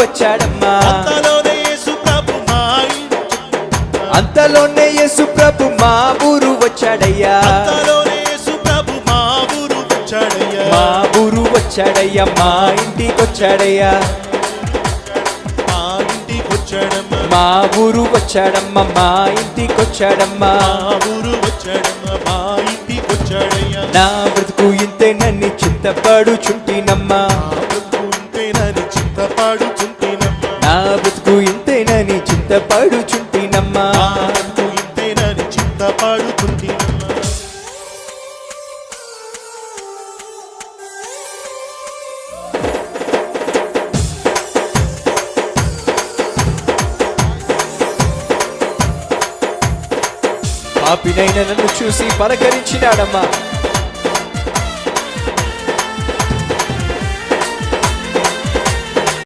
వచ్చాడమ్మా. అంతలోనే యేసు ప్రభు మా ఊరు వచ్చాడయ్యా. మా ఊరు వచ్చాడయ్యా, మా ఇంటికొచ్చాడయ్యా. మా ఊరు వచ్చాడమ్మా, మా ఇంటికొచ్చాడమ్మా. నా బ్రతుకు ఇంతేనని చింతపడుచుంటినమ్మా. నా బ్రతుకు ఇంతేనని చింతపడుచుంటినమ్మా. పాపినైన నన్ను చూసి పలకరించినాడమ్మా.